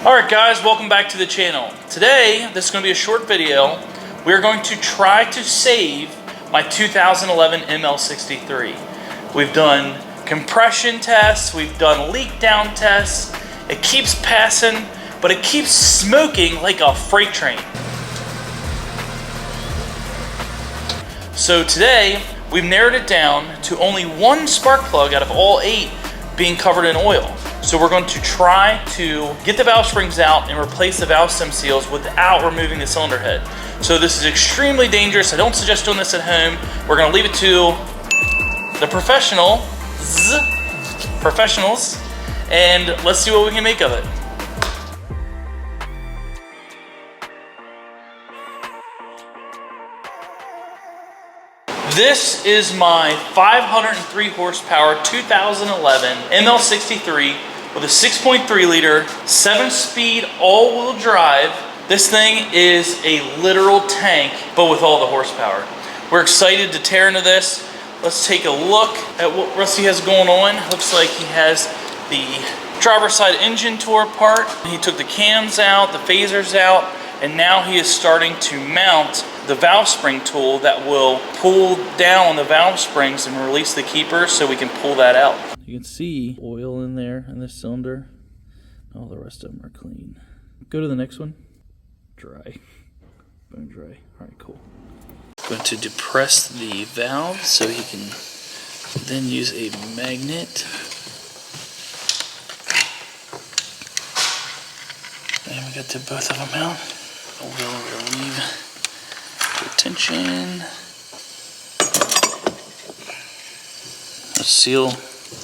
Alright guys, welcome back to the channel. Today, this is going to be a short video. We're going to try to save my 2011 ML63. We've done compression tests, we've done leak down tests. It keeps passing, but it keeps smoking like a freight train. So today, we've narrowed it down to only one spark plug out of all 8 being covered in oil. So we're going to try to get the valve springs out and replace the valve stem seals without removing the cylinder head. So this is extremely dangerous. I don't suggest doing this at home. We're going to leave it to the professionals, and let's see what we can make of it. This is my 503 horsepower 2011 ML63 with a 6.3 liter, 7-speed all-wheel drive. This thing is a literal tank, but with all the horsepower. We're excited to tear into this. Let's take a look at what Rusty has going on. Looks like he has the driver's side engine tore apart. He took the cams out, the phasers out, and now he is starting to mount the valve spring tool that will pull down the valve springs and release the keepers so we can pull that out. You can see oil in there in this cylinder. All the rest of them are clean. Go to the next one. Dry. Bone dry. All right, cool. I'm going to depress the valve so he can then use a magnet. And we got the both of them out. We'll relieve the tension. The seal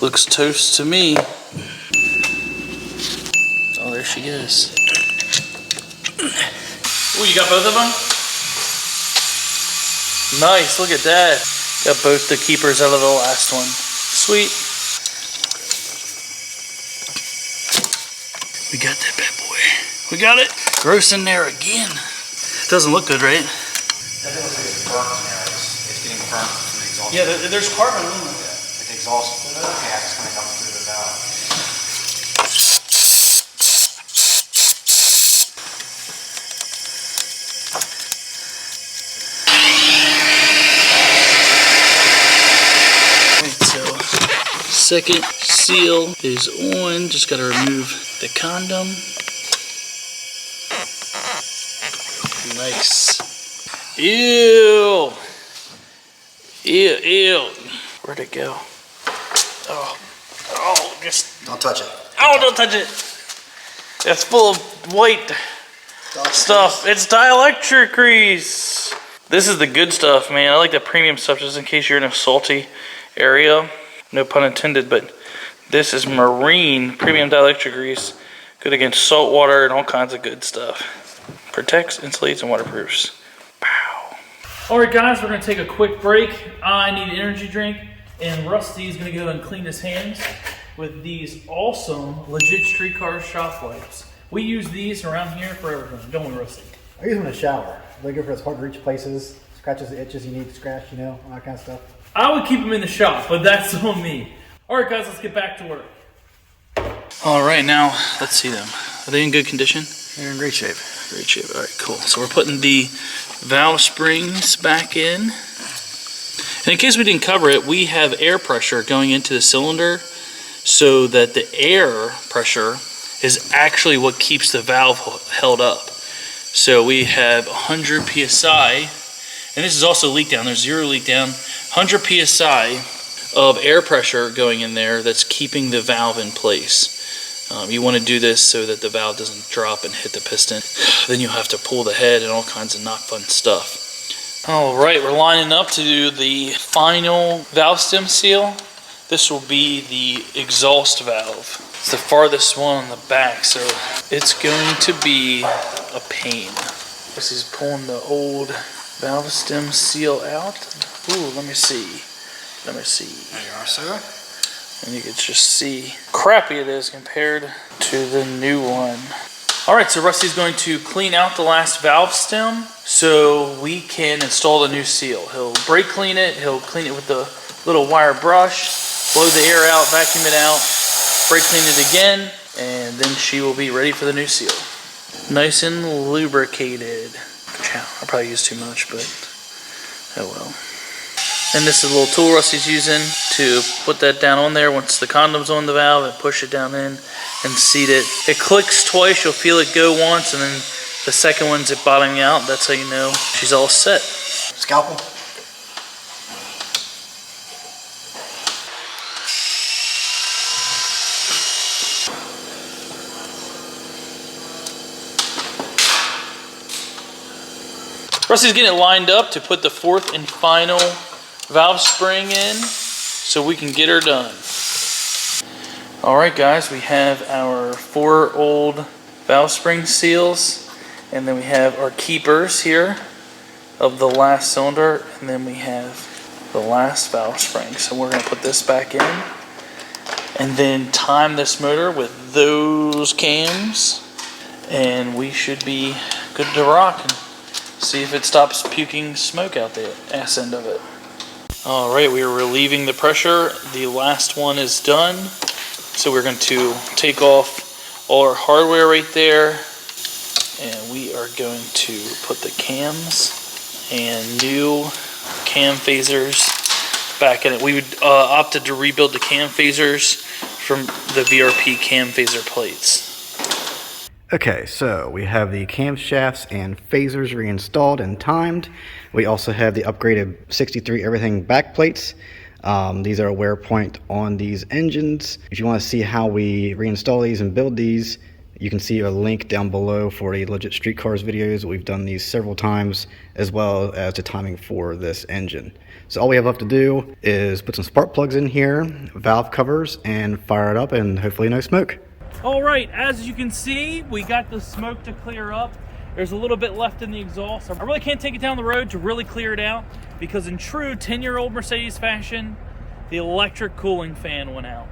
looks toast to me. Oh, there she goes. Oh, you got both of them? Nice, look at that. Got both the keepers out of the last one. Sweet. We got that bad boy. We got it. Gross in there again. Doesn't look good, right? That looks like it's burnt in there. It's getting burnt from the exhaust. Yeah, there's carbon in it. Like the exhaust gas is going to come through the valve. Alright, so second seal is on. Just got to remove the condom. Nice. Ew. Ew, ew. Where'd it go? Oh, just. Don't touch it. Oh, don't touch it. It's full of white stuff. It's dielectric grease. This is the good stuff, man. I like the premium stuff just in case you're in a salty area. No pun intended, but this is marine premium dielectric grease. Good against salt water and all kinds of good stuff. Protects, insulates, and waterproofs. Pow. Alright guys, we're going to take a quick break. I need an energy drink, and Rusty is going to go and clean his hands with these awesome, legit streetcar shop wipes. We use these around here for everything. Don't we, Rusty? I use them in the shower. They're good for those hard to reach places, scratches the itches you need to scratch, you know, all that kind of stuff. I would keep them in the shop, but that's on me. Alright guys, let's get back to work. Alright, now let's see them. Are they in good condition? They're in great shape. Great shape. All right, cool. So we're putting the valve springs back in. And in case we didn't cover it, we have air pressure going into the cylinder so that the air pressure is actually what keeps the valve held up. So we have 100 psi, and this is also leak down. There's 0 leak down. 100 psi of air pressure going in there that's keeping the valve in place. You want to do this so that the valve doesn't drop and hit the piston. Then you'll have to pull the head and all kinds of not fun stuff. Alright, we're lining up to do the final valve stem seal. This will be the exhaust valve. It's the farthest one on the back, so it's going to be a pain. This is pulling the old valve stem seal out. Ooh, let me see. Let me see. There you are, sir. And you can just see how crappy it is compared to the new one. Alright, so Rusty's going to clean out the last valve stem so we can install the new seal. He'll brake clean it, he'll clean it with the little wire brush, blow the air out, vacuum it out, brake clean it again, and then she will be ready for the new seal. Nice and lubricated. I probably used too much, but oh well. And this is a little tool Rusty's using to put that down on there once the condom's on the valve, and push it down in and seat it. It clicks twice, you'll feel it go once, and then the second one's it bottoming out. That's how you know she's all set. Scalpel. Rusty's getting it lined up to put the fourth and final valve spring in so we can get her done. Alright guys, we have our 4 old valve spring seals, and then we have our keepers here of the last cylinder, and then we have the last valve spring. So we're going to put this back in and then time this motor with those cams, and we should be good to rock and see if it stops puking smoke out the ass end of it. Alright, we are relieving the pressure. The last one is done. So we're going to take off all our hardware right there, and we are going to put the cams and new cam phasers back in it. We would opted to rebuild the cam phasers from the VRP cam phaser plates. Okay, so we have the camshafts and phasers reinstalled and timed. We also have the upgraded 63 everything back plates. These are a wear point on these engines. If you want to see how we reinstall these and build these, you can see a link down below for the Legit Street Cars videos. We've done these several times, as well as the timing for this engine. So all we have left to do is put some spark plugs in here, valve covers, and fire it up, and hopefully no smoke. Alright, as you can see, we got the smoke to clear up. There's a little bit left in the exhaust. I really can't take it down the road to really clear it out, because in true 10-year-old Mercedes fashion, the electric cooling fan went out.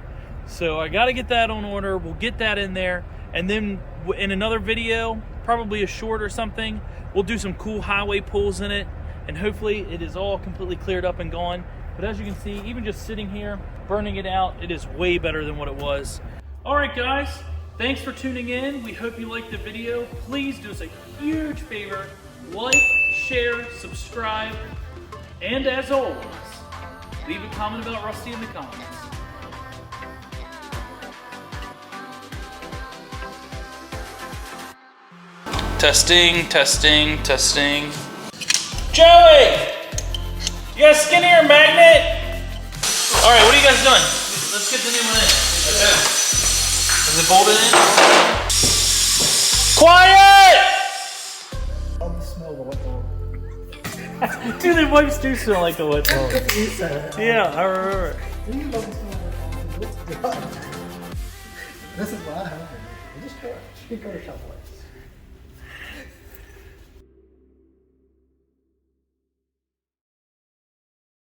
So I got to get that on order. We'll get that in there, and then in another video, probably a short or something, we'll do some cool highway pulls in it, and hopefully it is all completely cleared up and gone. But as you can see, even just sitting here, burning it out, it is way better than what it was. Alright guys, thanks for tuning in. We hope you liked the video. Please do us a huge favor. Like, share, subscribe, and as always, leave a comment about Rusty in the comments. Testing, testing, testing. Joey! You got a skinnier magnet? Alright, what are you guys doing? Let's get the new one in. Is it bolted in? Quiet! Love the smell of the wet dog. Dude, the wipes do smell like the wet dog. Yeah, I remember. Do you love the smell of the wet dog? This is what I have. Just go to shop wipes.